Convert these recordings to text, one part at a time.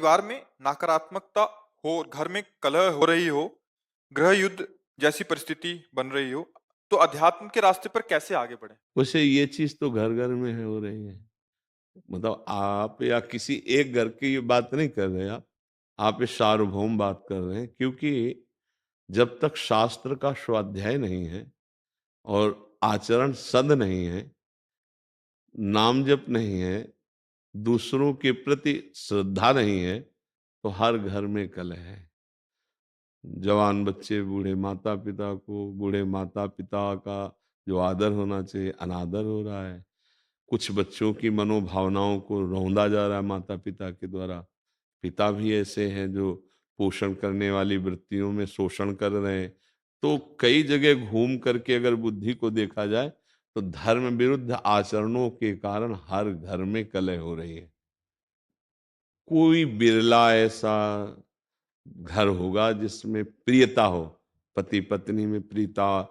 परिवार में नकारात्मकता हो और घर में कलह हो रही हो, गृह युद्ध जैसी परिस्थिति बन रही हो, तो अध्यात्म के रास्ते पर कैसे आगे बढ़ें? वैसे ये चीज़ तो घर-घर में है हो रही है। मतलब आप या किसी एक घर की ये बात नहीं कर रहे आप ये सार्वभौम बात कर रहे हैं क्योंकि जब तक शास्त्र का स्वाध्याय नहीं है और आचरण सद नहीं है, नाम जप नहीं है, दूसरों के प्रति श्रद्धा नहीं है, तो हर घर में कलह है। जवान बच्चे बूढ़े माता-पिता को, बूढ़े माता-पिता का जो आदर होना चाहिए, अनादर हो रहा है। कुछ बच्चों की मनोभावनाओं को रौंदा जा रहा है माता-पिता के द्वारा। पिता भी ऐसे हैं जो पोषण करने वाली वृत्तियों में शोषण कर रहे हैं। तो कई जगह घूम करके अगर बुद्धि को देखा जाए, तो धर्म विरुद्ध आचरणों के कारण हर घर में कलह हो रही है। कोई बिरला ऐसा घर होगा जिसमें प्रियता हो, पति पत्नी में प्रियता,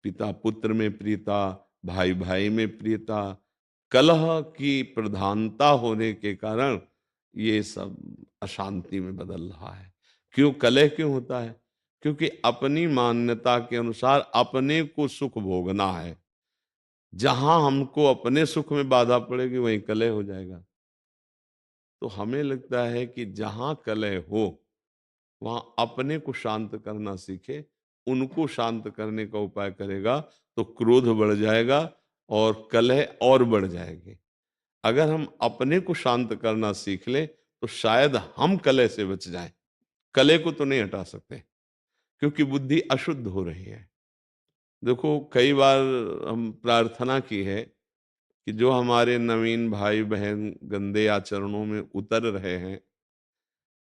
पिता पुत्र में प्रियता, भाई भाई में प्रियता। कलह की प्रधानता होने के कारण ये सब अशांति में बदल रहा है। क्यों कलह क्यों होता है? क्योंकि अपनी मान्यता के अनुसार अपने को सुख भोगना है। जहां हमको अपने सुख में बाधा पड़ेगी वहीं कलह हो जाएगा। तो हमें लगता है कि जहां कलह हो वहां अपने को शांत करना सीखे, उनको शांत करने का उपाय करेगा तो क्रोध बढ़ जाएगा और कलह और बढ़ जाएगी। अगर हम अपने को शांत करना सीख लें तो शायद हम कलह से बच जाएं। कलह को तो नहीं हटा सकते क्योंकि बुद्धि अशुद्ध हो रही है। देखो कई बार हम प्रार्थना की है कि जो हमारे नवीन भाई बहन गंदे आचरणों में उतर रहे हैं,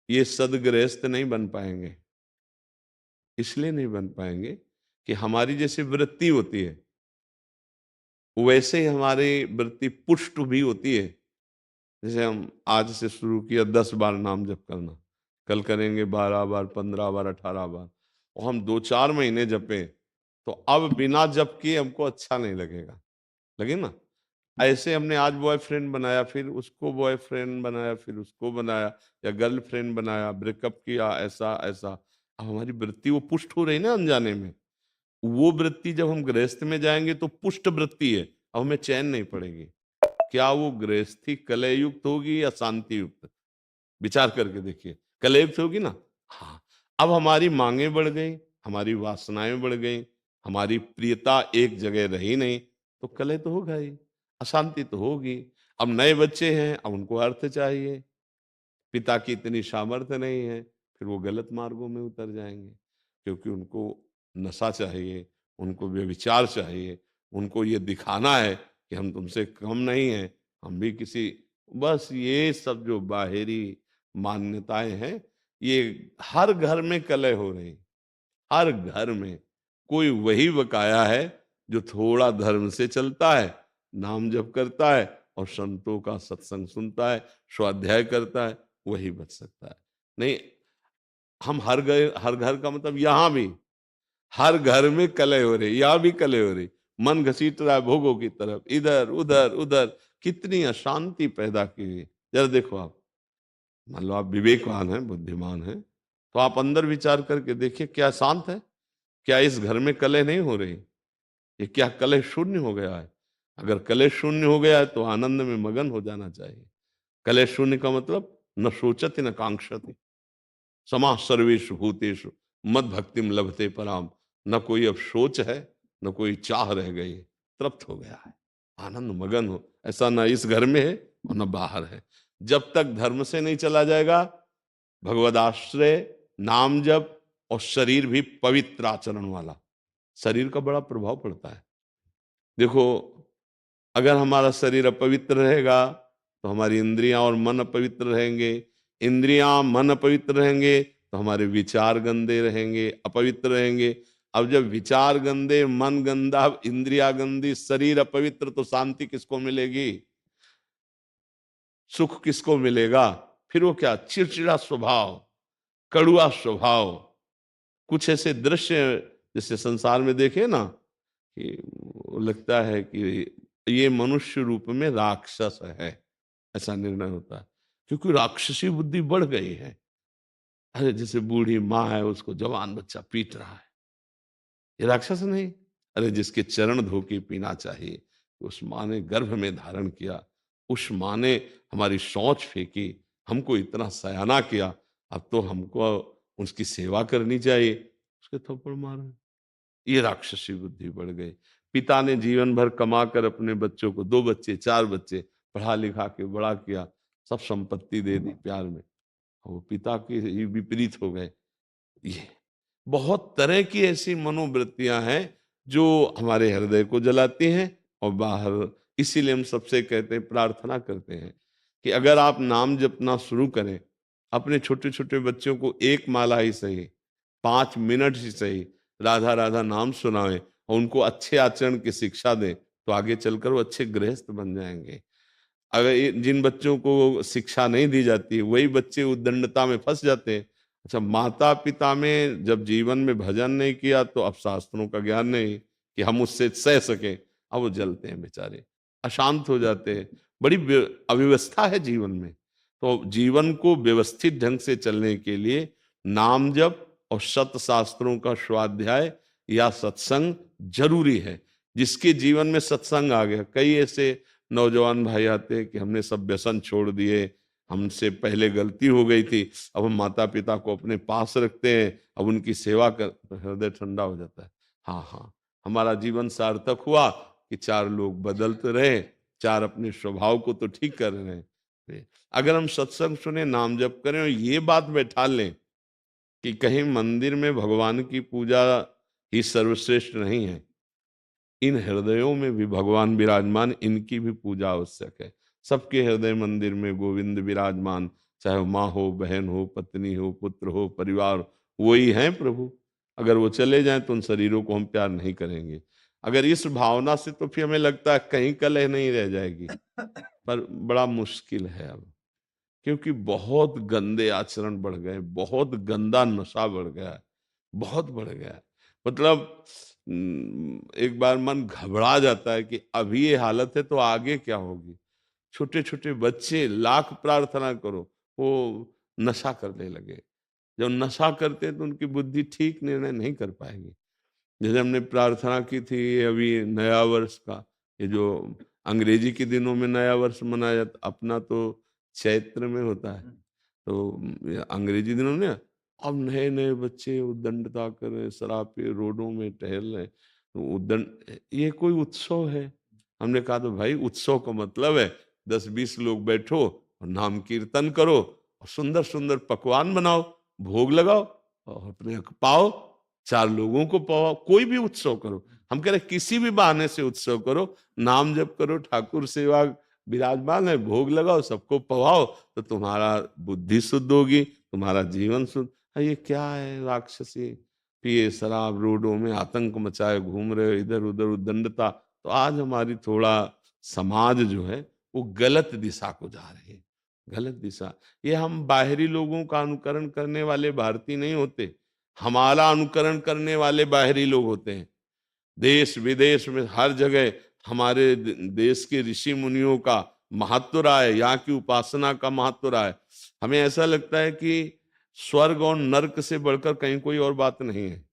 ये सदगृहस्थ नहीं बन पाएंगे। इसलिए नहीं बन पाएंगे कि हमारी जैसी वृत्ति होती है वैसे ही हमारी वृत्ति पुष्ट भी होती है। जैसे हम आज से शुरू किया 10 बार नाम जप करना, कल करेंगे 12 बार, 15 बार, 18 बार, और हम 2-4 महीने जपे तो अब बिना जप किए हमको अच्छा नहीं लगेगा। लगे ना? ऐसे हमने आज बॉयफ्रेंड बनाया, फिर उसको बॉयफ्रेंड बनाया, फिर उसको बनाया या गर्लफ्रेंड बनाया, ब्रेकअप किया, ऐसा ऐसा। अब हमारी वृत्ति वो पुष्ट हो रही ना अनजाने में। वो वृत्ति जब हम गृहस्थ में जाएंगे तो पुष्ट वृत्ति है, अब हमें चैन नहीं पड़ेगी। क्या वो गृहस्थी कलह युक्त होगी या शांति युक्त? विचार करके देखिए, कलह युक्त होगी ना। हाँ, अब हमारी मांगे बढ़ गई, हमारी वासनाएं बढ़ गई, हमारी प्रियता एक जगह रही नहीं, तो कलह तो होगा ही, अशांति तो होगी। अब नए बच्चे हैं, अब उनको अर्थ चाहिए, पिता की इतनी सामर्थ्य नहीं है, फिर वो गलत मार्गों में उतर जाएँगे। क्योंकि उनको नशा चाहिए, उनको व्यभिचार चाहिए, उनको ये दिखाना है कि हम तुमसे कम नहीं हैं, हम भी किसी बस ये सब जो बाहरी मान्यताएँ हैं, ये हर घर में कलह हो रही। हर घर में कोई वही बकाया है जो थोड़ा धर्म से चलता है, नाम जप करता है और संतों का सत्संग सुनता है, स्वाध्याय करता है, वही बच सकता है। नहीं, हम हर घर का मतलब यहाँ भी, हर घर में कलह हो रही, यहाँ भी कलह हो रही। मन घसीट रहा है भोगों की तरफ, इधर, उधर, उधर, कितनी अशांति पैदा की हुई है। ज़रा देखो आप, मान लो आप विवेकवान हैं, बुद्धिमान हैं, तो आप अंदर विचार करके देखिए क्या शांत है? क्या इस घर में कलह नहीं हो रही? ये क्या कलह शून्य हो गया है? अगर कलह शून्य हो गया है तो आनंद में मगन हो जाना चाहिए। कलह शून्य का मतलब न सोचति न कांक्षति, समाः सर्वेषु भूतेषु मद भक्तिम लभते पराम। न कोई अब सोच है, न कोई चाह रह गई, तृप्त हो गया है, आनंद मगन हो। ऐसा ना इस घर में है और न बाहर है। जब तक धर्म से नहीं चला जाएगा, भगवदाश्रय, नाम जप और शरीर भी पवित्र आचरण वाला, शरीर का बड़ा प्रभाव पड़ता है। देखो, अगर हमारा शरीर अपवित्र रहेगा, तो हमारी इंद्रियां और मन अपवित्र रहेंगे। इंद्रियां, मन अपवित्र रहेंगे, तो हमारे विचार गंदे रहेंगे, अपवित्र रहेंगे। अब जब विचार गंदे, मन गंदा, इंद्रिया गंदी, शरीर अपवित्र, तो शांति किसको मिलेगी? सुख किसको मिलेगा? फिर वो क्या, चिड़चिड़ा स्वभाव, कड़ुआ स्वभाव, कुछ ऐसे दृश्य जैसे संसार में देखे ना कि वो लगता है कि ये मनुष्य रूप में राक्षस है, ऐसा निर्णय होता है। क्योंकि राक्षसी बुद्धि बढ़ गई है। अरे जैसे बूढ़ी माँ है, उसको जवान बच्चा पीट रहा है, ये राक्षस नहीं। अरे जिसके चरण धो के पीना चाहिए, उस माँ ने गर्भ में धारण किया, उस माँ ने हमारी शौच फेंकी, हमको इतना सयाना किया, अब तो हमको उसकी सेवा करनी चाहिए, उसके थप्पड़ मारे। ये राक्षसी बुद्धि बढ़ गई। पिता ने जीवन भर कमा कर अपने बच्चों को, 2 बच्चे 4 बच्चे पढ़ा लिखा के बड़ा किया, सब संपत्ति दे दी प्यार में, और वो पिता के ही विपरीत हो गए। ये बहुत तरह की ऐसी मनोवृत्तियां हैं जो हमारे हृदय को जलाती हैं और बाहर। इसीलिए हम सबसे कहते हैं, प्रार्थना करते हैं कि अगर आप नाम जपना शुरू करें, अपने छोटे छोटे बच्चों को एक माला ही सही, 5 मिनट ही सही, राधा राधा नाम सुनाएं और उनको अच्छे आचरण की शिक्षा दें, तो आगे चलकर वो अच्छे गृहस्थ बन जाएंगे। अगर जिन बच्चों को शिक्षा नहीं दी जाती, वही बच्चे उद्दंडता में फंस जाते हैं। अच्छा, माता पिता में जब जीवन में भजन नहीं किया, तो अब शास्त्रों का ज्ञान नहीं कि हम उससे सह सके, अब वो जलते हैं बेचारे, अशांत हो जाते हैं। बड़ी अव्यवस्था है जीवन में। तो जीवन को व्यवस्थित ढंग से चलने के लिए नाम जप और सत शास्त्रों का स्वाध्याय या सत्संग जरूरी है। जिसके जीवन में सत्संग आ गया, कई ऐसे नौजवान भाई आते हैं कि हमने सब व्यसन छोड़ दिए, हमसे पहले गलती हो गई थी, अब हम माता पिता को अपने पास रखते हैं, अब उनकी सेवा कर, तो हृदय ठंडा हो जाता है। हाँ हाँ, हमारा जीवन सार्थक हुआ कि 4 लोग बदलते रहे, 4 अपने स्वभाव को तो ठीक कर रहे हैं। अगर हम सत्संग सुने, नाम जप करें और ये बात बैठा लें कि कहीं मंदिर में भगवान की पूजा ही सर्वश्रेष्ठ नहीं है, इन हृदयों में भी भगवान विराजमान, इनकी भी पूजा आवश्यक है। सबके हृदय मंदिर में गोविंद विराजमान, चाहे वो माँ हो, बहन हो, पत्नी हो, पुत्र हो, परिवार, वही हैं प्रभु। अगर वो चले जाएं तो उन शरीरों को हम प्यार नहीं करेंगे। अगर इस भावना से, तो फिर हमें लगता है कहीं कलह नहीं रह जाएगी, पर बड़ा मुश्किल है अब, क्योंकि बहुत गंदे आचरण बढ़ गए, बहुत गंदा नशा बढ़ गया है, बहुत बढ़ गया है। मतलब एक बार मन घबरा जाता है कि अभी ये हालत है तो आगे क्या होगी। छोटे छोटे बच्चे, लाख प्रार्थना करो, वो नशा करने लगे। जब नशा करते हैं तो उनकी बुद्धि ठीक निर्णय नहीं कर पाएगी। जैसे हमने प्रार्थना की थी अभी नया वर्ष का, ये जो अंग्रेजी के दिनों में नया वर्ष मनाया जाता, अपना तो चैत्र में होता है, तो ये अंग्रेजी दिनों में अब नए नए बच्चे उद्दंडता कर रहे हैं, शराब पे रोडों में टहल रहे हैं, तो उद्दंड, ये कोई उत्सव है? हमने कहा तो भाई उत्सव का मतलब है 10-20 लोग बैठो और नाम कीर्तन करो और सुंदर सुंदर पकवान बनाओ, भोग लगाओ और अपने पाओ, 4 लोगों को पाओ, कोई भी उत्सव करो। हम कह रहे किसी भी बहाने से उत्सव करो, नाम जप करो, ठाकुर सेवा विराजमान है, भोग लगाओ, सबको पवाओ, तो तुम्हारा बुद्धि शुद्ध होगी, तुम्हारा जीवन शुद्ध। ये क्या है, राक्षसी पिए शराब, रोडों में आतंक मचाए घूम रहे, इधर उधर उद्दंडता। तो आज हमारी थोड़ा समाज जो है वो गलत दिशा को जा रही है, गलत दिशा। ये हम बाहरी लोगों का अनुकरण करने वाले भारतीय नहीं होते, हमारा अनुकरण करने वाले बाहरी लोग होते हैं। देश विदेश में हर जगह हमारे देश के ऋषि मुनियों का महत्व रहा है, यहाँ की उपासना का महत्व रहा है। हमें ऐसा लगता है कि स्वर्ग और नरक से बढ़कर कहीं कोई और बात नहीं है।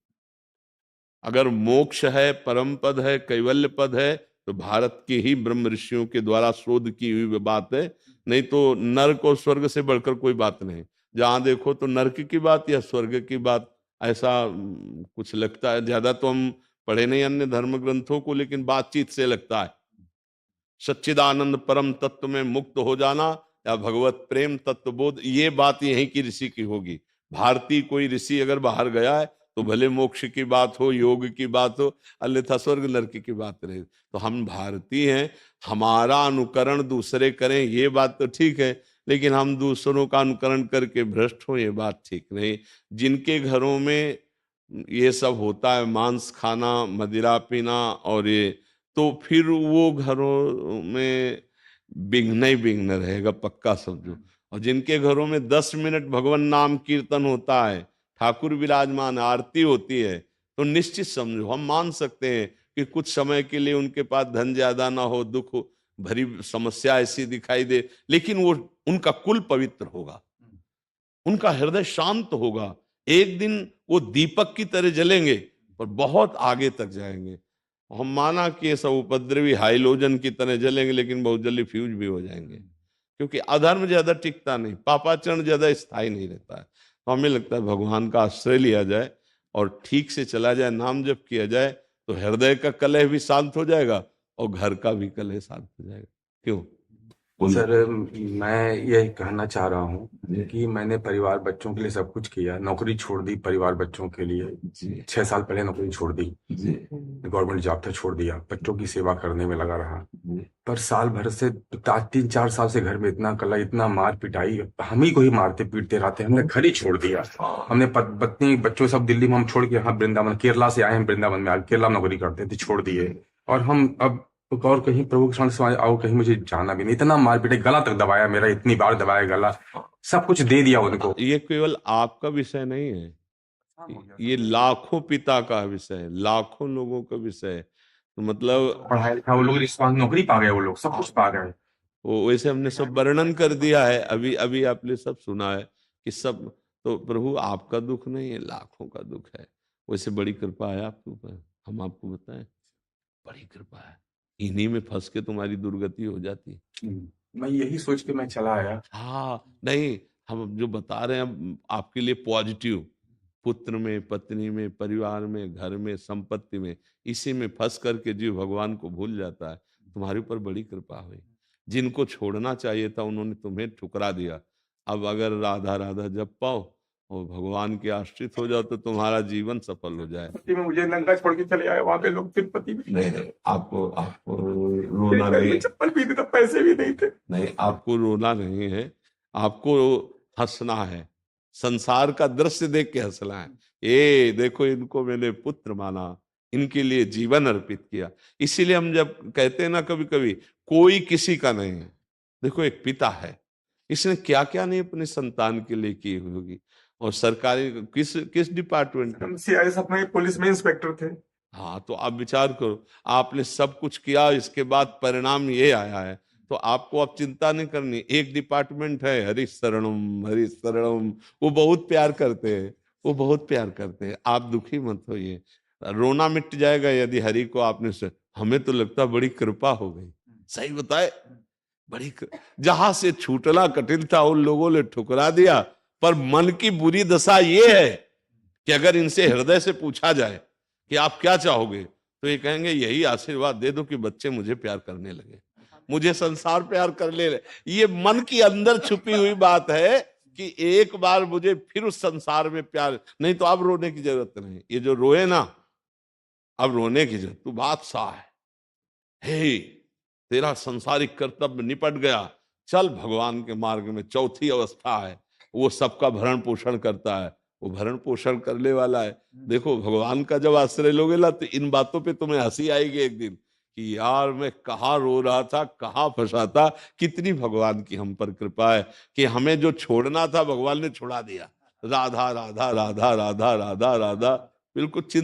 अगर मोक्ष है, परम पद है, कैवल्य पद है, तो भारत के ही ब्रह्म ऋषियों के द्वारा शोध की हुई बात है। नहीं तो नरक और स्वर्ग से बढ़कर कोई बात नहीं। जहां देखो तो नरक की बात या स्वर्ग की बात, ऐसा कुछ लगता है। ज्यादा तो हम पढ़े नहीं अन्य धर्म ग्रंथों को, लेकिन बातचीत से लगता है सच्चिदानंद परम तत्व में मुक्त हो जाना या भगवत प्रेम तत्व बोध, ये बात यहीं की ऋषि की होगी। भारतीय कोई ऋषि अगर बाहर गया है तो भले मोक्ष की बात हो, योग की बात हो, अन्यथा स्वर्ग नरक की बात रहे। तो हम भारतीय हैं, हमारा अनुकरण दूसरे करें ये बात तो ठीक है, लेकिन हम दूसरों का अनुकरण करके भ्रष्ट हो, ये बात ठीक नहीं। जिनके घरों में ये सब होता है, मांस खाना, मदिरा पीना और ये, तो फिर वो घरों में विघ्न ही विघ्न रहेगा, पक्का समझो। और जिनके घरों में 10 मिनट भगवान नाम कीर्तन होता है, ठाकुर विराजमान, आरती होती है, तो निश्चित समझो हम मान सकते हैं कि कुछ समय के लिए उनके पास धन ज्यादा ना हो, दुख भरी समस्या ऐसी दिखाई दे, लेकिन वो उनका कुल पवित्र होगा, उनका हृदय शांत होगा। एक दिन वो दीपक की तरह जलेंगे पर बहुत आगे तक जाएंगे। हम माना कि ये सब उपद्रवी हाइलोजन की तरह जलेंगे, लेकिन बहुत जल्दी फ्यूज भी हो जाएंगे, क्योंकि अधर्म ज्यादा टिकता नहीं, पापाचरण ज्यादा स्थायी नहीं रहता है। तो हमें लगता है भगवान का आश्रय लिया जाए और ठीक से चला जाए, नाम जप किया जाए, तो हृदय का कलह भी शांत हो जाएगा और घर का भी कलह शांत हो जाएगा। क्यों? सर, मैं ये कहना चाह रहा हूँ कि मैंने परिवार बच्चों के लिए सब कुछ किया, नौकरी छोड़ दी परिवार बच्चों के लिए। 6 साल पहले नौकरी छोड़ दी, गवर्नमेंट जॉब था, छोड़ दिया, बच्चों की सेवा करने में लगा रहा। पर साल भर से 3-4 साल से घर में इतना कला, इतना मार पिटाई, हम ही को ही मारते पीटते रहते, हमने घर ही छोड़ दिया। हमने पत्नी बच्चों सब दिल्ली में हम छोड़ के, हाँ वृंदावन, केरला से आए हैं, वृंदावन में आगे केरला में नौकरी करते थे, छोड़ दिए। और हम अब और कहीं प्रभु के सामने और कहीं मुझे जाना भी नहीं। इतना मार पीटे, गला तक दबाया मेरा, इतनी बार दबाया गला, सब कुछ दे दिया उनको। ये केवल आपका विषय नहीं है, ये लाखों पिता का विषय है, लाखों लोगों का विषय है। तो मतलब पढ़ाया लिखा वो लोग, नौकरी पा गए, वो लोग सब कुछ पा गए। वो वैसे हमने सब वर्णन कर दिया है, अभी अभी आपने सब सुना है कि सब। तो प्रभु आपका दुख नहीं है, लाखों का दुख है। वैसे बड़ी कृपा है आपके ऊपर, हम आपको बताएं, बड़ी कृपा है। इन्हीं में फंस के तुम्हारी दुर्गति हो जाती। मैं यही सोच के मैं चला आया। हाँ नहीं, हम जो बता रहे हैं आपके लिए पॉजिटिव, पुत्र में, पत्नी में, परिवार में, घर में, संपत्ति में, इसी में फंस करके जीव भगवान को भूल जाता है। तुम्हारे ऊपर बड़ी कृपा हुई। जिनको छोड़ना चाहिए था उन्होंने तुम्हें ठुकरा दिया। अब अगर राधा राधा जप पाओ और भगवान के आश्रित हो जाओ तो तुम्हारा जीवन सफल हो जाए। में मुझे लंका छोड़ के चले आए, वहां पे लोग तिरुपति में। नहीं, आपको आपको रोना नहीं, चप्पल भी नहीं था, पैसे भी नहीं थे। नहीं, आपको रोना नहीं है, आपको हंसना है, संसार का दृश्य देख के हंसना है। ये देखो, इनको मैंने पुत्र माना, इनके लिए जीवन अर्पित किया। इसीलिए हम जब कहते हैं ना, कभी कभी कोई किसी का नहीं है, देखो एक पिता है, इसने क्या क्या नहीं अपने संतान के लिए की होगी। और सरकारी किस किस डिपार्टमेंट में, सीआईएस अपने पुलिस में इंस्पेक्टर थे। हाँ, तो आप विचार करो, आपने सब कुछ किया, इसके बाद परिणाम ये आया है, तो आपको अब चिंता नहीं करनी। एक डिपार्टमेंट है हरि शरणम, हरि शरणम, वो बहुत प्यार करते हैं, वो बहुत प्यार करते हैं। आप दुखी मत होइए, रोना मिट जाएगा यदि हरि को आपने से। हमें तो लगता बड़ी कृपा हो गई, सही बताए, जहां से छूटना कठिन था उन लोगों ने ठुकरा दिया। पर मन की बुरी दशा ये है कि अगर इनसे हृदय से पूछा जाए कि आप क्या चाहोगे, तो ये कहेंगे यही आशीर्वाद दे दो कि बच्चे मुझे प्यार करने लगे, मुझे संसार प्यार कर ले। ये मन की अंदर छुपी हुई बात है कि एक बार मुझे फिर उस संसार में प्यार, नहीं तो अब रोने की जरूरत नहीं। ये जो रोए ना, अब रोने की जरूरत, तू बादशाह है, हे तेरा संसारिक कर्तव्य निपट गया, चल भगवान के मार्ग में। चौथी अवस्था है, वो सबका भरण पोषण करता है, वो भरण पोषण करने वाला है। देखो भगवान का जब आश्रय लोगे ना, तो इन बातों पे तुम्हें हंसी आएगी एक दिन कि यार मैं कहाँ रो रहा था, कहाँ फंसा था। कितनी भगवान की हम पर कृपा है कि हमें जो छोड़ना था भगवान ने छुड़ा दिया। राधा राधा राधा राधा राधा राधा, बिल्कुल